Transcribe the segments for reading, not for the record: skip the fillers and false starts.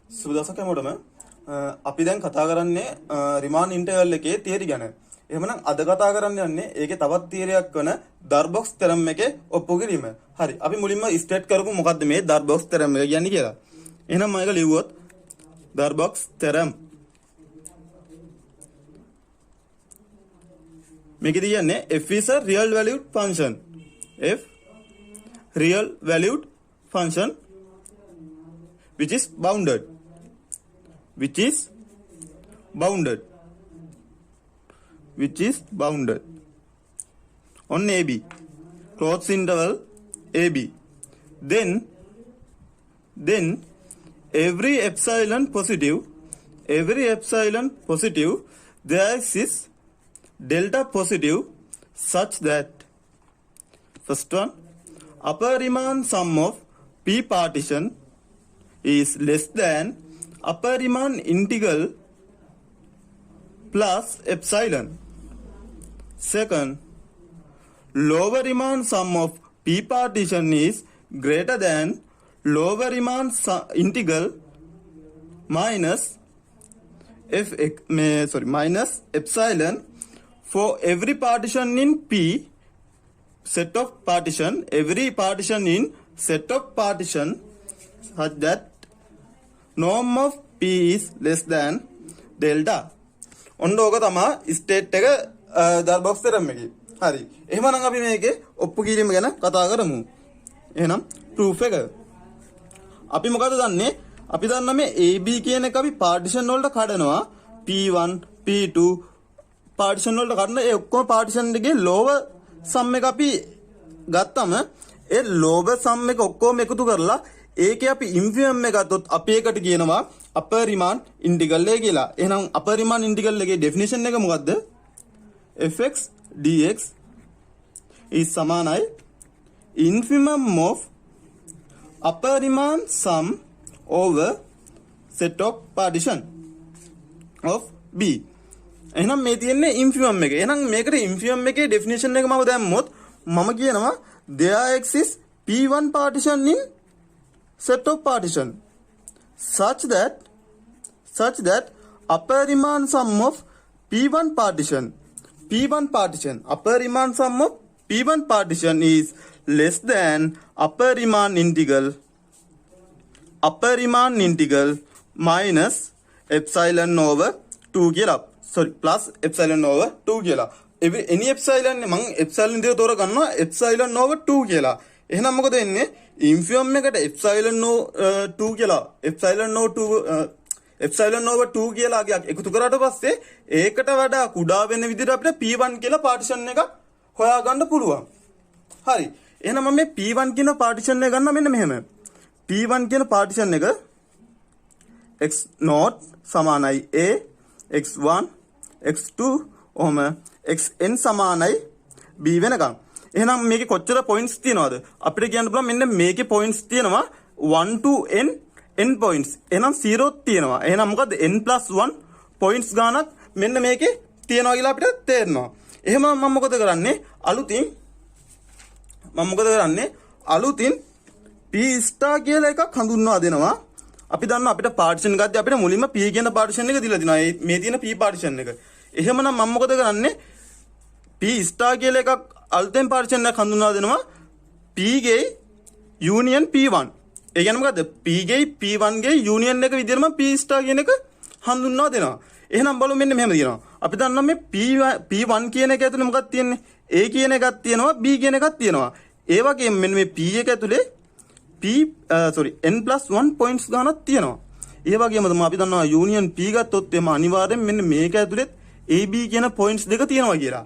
සුබදසක් හැමෝටම අපි දැන් කතා කරන්නේ රිමාන්ඩ් ඉන්ටර්වල් එකේ තියරි ගැන. එහෙමනම් අද කතා කරන්න යන්නේ ඒකේ තවත් තියරියක් වන ඩර්බොක්ස් තෙරම් එකේ ඔප්පු කිරීම. හරි. අපි මුලින්ම ස්ටේට් කරමු මොකද්ද මේ ඩර්බොක්ස් තෙරම් එක කියන්නේ කියලා. එහෙනම් මම ඒක ලිව්වොත් ඩර්බොක්ස් තෙරම් මේකේ කියන්නේ f is a real valued function. f real valued function which is bounded on AB, closed interval AB. Then every epsilon positive, there is delta positive such that first one, upper Riemann sum of P partition is less than upper Riemann integral plus epsilon. Second, lower Riemann sum of P partition is greater than lower Riemann integral minus epsilon for every partition in P set of partition, every partition in set of partition such that norm of P is less than delta. ඔන්න ඕක තමයි state එක ඩර්බොක්ස් තෙරම් එකේ. හරි. එහෙමනම් අපි මේකේ ඔප්පු කිරීම ගැන කතා කරමු. එහෙනම් ප්‍රූෆ් එක. අපි මොකද දන්නේ? අපි දන්නා මේ AB කියන එක අපි පාර්ටිෂන් වලට කඩනවා. P1, P2 පාර්ටිෂන් වලට කඩන ඒ ඔක්කොම පාර්ටිෂන් එකේ ලෝව සම් එක අපි ගත්තම ඒ ලෝව සම් එක ඔක්කොම එකතු කරලා ඒකේ අපි ඉන්ෆිනියම් එක ගත්තොත් අපි ඒකට කියනවා අපර් රිමාන්ඩ් ඉන්ටිග්‍රල් එක කියලා. එහෙනම් අපර් රිමාන්ඩ් ඉන්ටිග්‍රල් එකේ ඩෙෆිනිෂන් එක මොකද්ද? fx dx is සමානයි infimum of upper Riemann sum over set of partition of B. එහෙනම් මේ තියෙන්නේ infimum එක. එහෙනම් මේකට infimum එකේ ඩෙෆිනිෂන් එක මම දැම්මොත් මම කියනවා there exists P1 partition in set of partition such that upper Riemann sum of P1 partition upper Riemann sum of P1 partition is less than upper Riemann integral minus epsilon over 2 කියලා. sorry plus epsilon over 2 කියලා. any epsilon මම epsilon විදිහට තෝර ගන්නවා epsilon over 2 කියලා. එහෙනම් මොකද වෙන්නේ? infimum එකට epsilon over 2 කියලා epsilon over 2 කියලා එකතු කරාට පස්සේ ඒකට වඩා කුඩා වෙන විදිහට අපිට P1 කියලා පාර්ටිෂන් එකක් හොයාගන්න පුළුවන්. හරි. එහෙනම් මම මේ P1 කියන පාර්ටිෂන් එක ගන්න මෙන්න මෙහෙම. P1 කියන පාර්ටිෂන් එක x0 සමානයි a x1 x2 ඔහම xn සමානයි b වෙනකම්. එහෙනම් මේකේ කොච්චර පොයින්ට්ස් තියෙනවද? අපිට කියන්න පුළුවන් මෙන්න මේකේ පොයින්ට්ස් තියෙනවා 1 to n points. එහෙනම් 0 තියෙනවා. එහෙනම් මොකද්ද n+1 points ගානක් මෙන්න මේකේ තියෙනවා කියලා අපිට තේරෙනවා. එහෙනම් මම මොකද කරන්නේ? අලුතින් p star කියලා එකක් හඳුන්වා දෙනවා. අපි දන්නවා අපිට පාර්ටිෂන් ගත්තී අපිට මුලින්ම p කියන පාර්ටිෂන් එක දීලා තිනවා. මේ තියෙන p පාර්ටිෂන් එක. එහෙමනම් මම මොකද කරන්නේ? p star කියලා එකක් අලුතෙන් පාර්ටිෂන් එකක් හඳුන්වා දෙනවා. p ගේ union p1. ඒ කියන්නේ මොකද්ද? p ගේ p1 ගේ union එක විදිහටම p star කියන එක හඳුන්වා දෙනවා. එහෙනම් බලමු මෙන්න මෙහෙම තියෙනවා. අපි දන්නවා මේ p1 කියන එක ඇතුලේ මොකක්ද තියෙන්නේ? a කියන එකක් තියෙනවා b කියන එකක් තියෙනවා. ඒ වගේම මෙන්න මේ p එක ඇතුලේ n+1 points ගානක් තියෙනවා. ඒ වගේම තමයි අපි දන්නවා union p ගත්තොත් එම අනිවාර්යෙන් මෙන්න මේක ඇතුලේ ab කියන points දෙක තියෙනවා කියලා.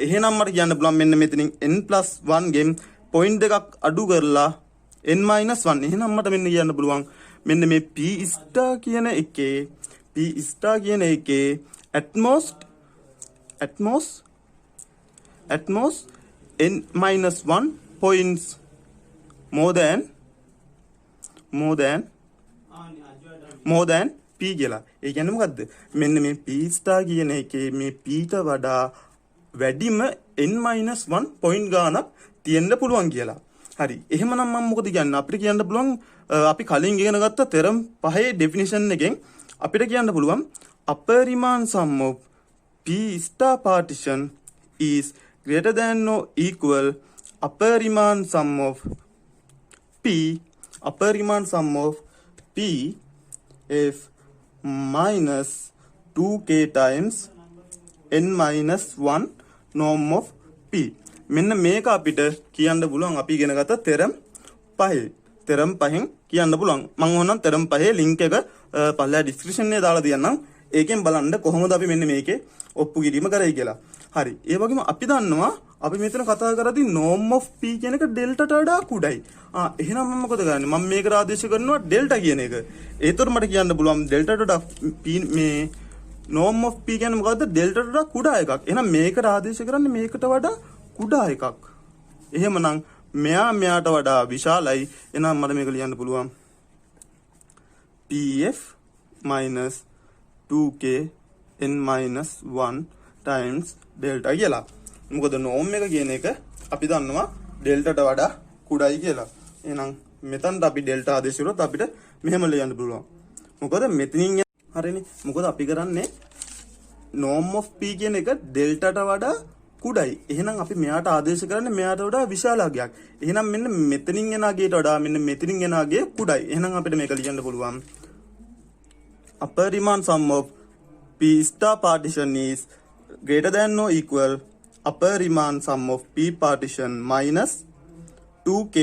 එහෙනම් මට කියන්න පුළුවන් මෙන්න මෙතනින් n+1 ගෙන් point දෙකක් අඩු කරලා n-1. එහෙනම් මට මෙන්න කියන්න පුළුවන් මෙන්න මේ p star කියන එකේ at most n-1 points more than p කියලා. ඒ කියන්නේ මොකද්ද? මෙන්න මේ p star කියන එකේ මේ p ට වඩා වැඩිම n-1 point ගානක් තියෙන්න පුළුවන් කියලා. හරි. එහෙමනම් මම මොකද කියන්නේ? අපිට කියන්න පුළුවන් අපි කලින් ඉගෙන ගත්ත තෙරම් පහේ ඩෙෆිනිෂන් එකෙන් අපිට කියන්න පුළුවන් අපරිමාණ sum of p star partition is greater than or equal අපරිමාණ sum of p අපරිමාණ sum of p f minus 2k times n minus 1 norm of p. මෙන්න මේක අපිට කියන්න පුළුවන් අපි ඉගෙන ගත්ත තෙරම් පහෙන් කියන්න පුළුවන්. මම ඕනනම් තෙරම් පහේ ලින්ක් එක පල්ලා ඩිස්ක්‍රිප්ෂන් එකේ දාලා තියන්නම්. ඒකෙන් බලන්න කොහොමද අපි මෙන්න මේකේ ඔප්පු කිරීම කරයි කියලා. හරි. ඒ වගේම අපි දන්නවා අපි මෙතන කතා කරද්දී norm of p කියන එක ඩෙල්ටාට වඩා කුඩයි. එහෙනම් මම මොකද කරන්නේ? මම මේකට ආදේශ කරනවා ඩෙල්ටා කියන එක. ඒතර මට කියන්න පුළුවන් ඩෙල්ටාට වඩා p මේ norm of p කියන්නේ මොකද්ද? ඩෙල්ටාට වඩා කුඩා එකක්. එහෙනම් මේකට ආදේශ කරන්නේ මේකට වඩා කුඩා එකක්. එහෙමනම් මෙයාට වඩා විශාලයි. එහෙනම් මට මේක ලියන්න පුළුවන් pf minus 2k n minus 1 times delta කියලා. මොකද norm එක කියන එක අපි දන්නවා delta ට වඩා කුඩායි කියලා. එහෙනම් මෙතනට අපි delta ආදේශ කරොත් අපිට මෙහෙම ලියන්න පුළුවන්. මොකද මෙතනින් හරිනේ. මොකද අපි කරන්නේ norm of p කියන එක delta ට වඩා කුඩයි. එහෙනම් අපි මෙයාට ආදේශ කරන්නේ මෙයාට වඩා විශාල අගයක්. එහෙනම් මෙන්න මෙතනින් එන අගයට වඩා මෙන්න මෙතනින් එන අගය කුඩයි. එහෙනම් අපිට මේක ලියන්න පුළුවන් අපරිමාණ sum of p star partition is greater than or equal අපරිමාණ sum of p partition minus 2k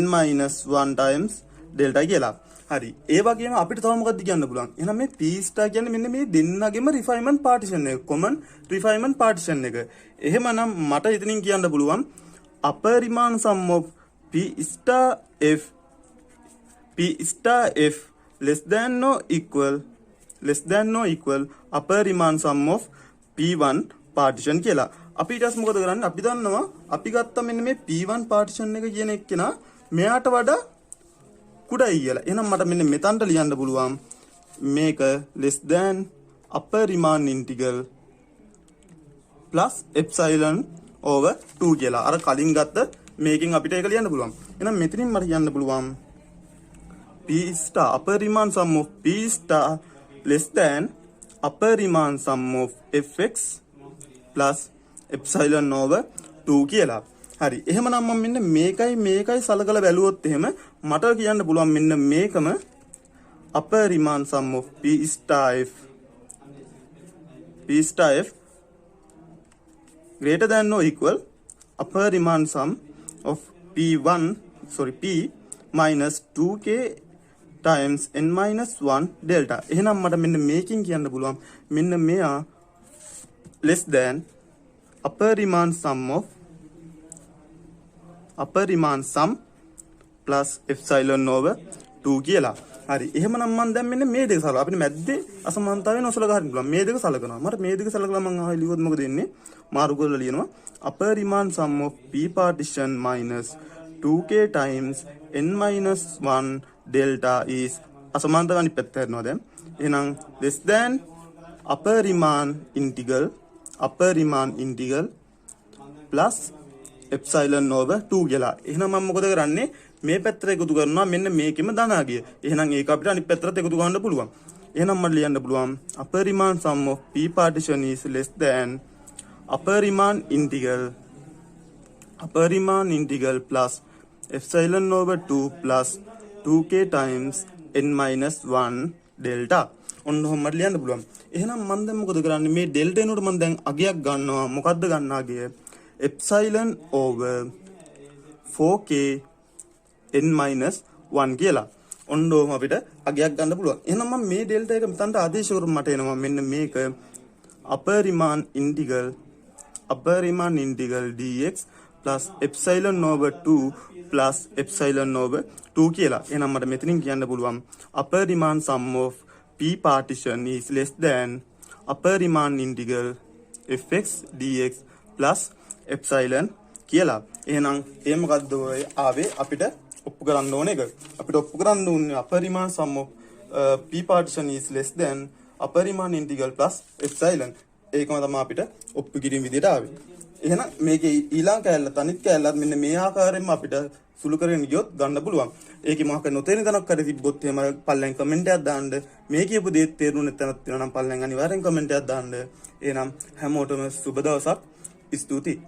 n minus 1 times delta කියලා. හරි. ඒ වගේම අපිට තව මොකක්ද කියන්න පුළුවන්? එහෙනම් මේ p star කියන්නේ මෙන්න මේ දෙන්නගෙම refinement partition එක, common refinement partition එක. එහෙමනම් මට ඉතින් කියන්න පුළුවන් අපරිමාණ sum of p star f less than or equal අපරිමාණ sum of p1 partition කියලා. අපි ඊට පස්සේ මොකද කරන්නේ? අපි දන්නවා අපි ගත්ත මෙන්න මේ p1 partition එක කියන එක්කෙනා මෙයාට වඩා කුඩයි කියලා. එහෙනම් මට මෙන්න මෙතනට ලියන්න පුළුවන් මේක less than අපරිමාණ integral plus epsilon over 2 කියලා. අර කලින් ගත්ත මේකෙන් අපිට ඒක ලියන්න පුළුවන්. එහෙනම් මෙතනින් මට කියන්න පුළුවන් p star අපරිමාණ sum of p star less than අපරිමාණ sum of fx plus epsilon over 2 කියලා. හරි. එහෙමනම් මම මෙන්න මේකයි සලකලා බැලුවොත් එහෙම මට කියන්න පුළුවන් මෙන්න මේකම අපරිමාණ sum of p star f greater than or equal අපරිමාණ sum of p minus 2k times n minus 1 delta. එහෙනම් මට මෙන්න මේකෙන් කියන්න පුළුවන් මෙන්න මෙයා less than අපරිමාණ sum plus epsilon over 2 කියලා. හරි. එහෙමනම් මම දැන් මෙන්න මේ දෙක සලකලා අපිට මැද්දේ අසමානතාවය නොසලකා හරින්න පුළුවන්. මේ දෙක සලකනවා. මට මේ දෙක සලකලා මම ආයෙ ලියුවොත් මොකද වෙන්නේ? මාරු කරලා ලියනවා අපරිමාණ sum of p partition minus 2k times n minus 1 delta is අසමානතාව අනිත් පැත්ත කරනවා දැන්. එහෙනම් less than අපරිමාණ integral plus epsilon over 2 කියලා. එහෙනම් මම මොකද කරන්නේ? මේ පැත්තට එකතු කරනවා මෙන්න මේකෙම ධනාගය. එහෙනම් ඒක අපිට අනිත් පැත්තට එකතු කරන්න පුළුවන්. එහෙනම් මට ලියන්න පුළුවන් අපරිමාණ sum of p partition is less than අපරිමාණ integral plus epsilon over 2 plus 2k times n minus 1 delta. ඔන්න ඔහොම මට ලියන්න පුළුවන්. එහෙනම් මම දැන් මොකද කරන්නේ? මේ delta එනකොට මම දැන් අගයක් ගන්නවා. මොකද්ද ගන්න අගය? epsilon over 4k n minus 1 කියලා. ඔන්න ඔහොම අපිට අගයක් ගන්න පුළුවන්. එහෙනම් මම මේ delta එක මෙතනට ආදේශ කරුම් මට එනවා මෙන්න මේක අපරිමාණ integral dx plus epsilon over 2 plus epsilon over 2 කියලා. එහෙනම් මට මෙතනින් කියන්න පුළුවන් අපරිමාණ sum of p partition is less than අපරිමාණ integral fx dx plus epsilon කියලා. එහෙනම් ඒ මොකද්ද ඔය ආවේ අපිට ඔප්පු කරන්න ඕන එක. අපිට ඔප්පු කරන්න ඕනේ අපරිමාණ sum of p partition is less than අපරිමාණ integral plus epsilon. ඒකම තමයි අපිට ඔප්පු කිරීම විදියට ආවේ. එහෙනම් මේකේ ඊළඟ කැලලත් අනිත් කැලලත් මෙන්න මේ ආකාරයෙන්ම අපිට සුළු කරගෙන ගියොත් ගන්න පුළුවන්. ඒකේ මොකක් හරි නොතේරෙන තැනක් හරි තිබ්බොත් එහෙම පල්ලෙන් කමෙන්ට් එකක් දාන්න. මේ කියපු දේ තේරුනේ නැත්නම් තියෙනවා නම් පල්ලෙන් අනිවාර්යෙන් කමෙන්ට් එකක් දාන්න. එහෙනම් හැමෝටම සුබ දවසක්. ස්තුතියි.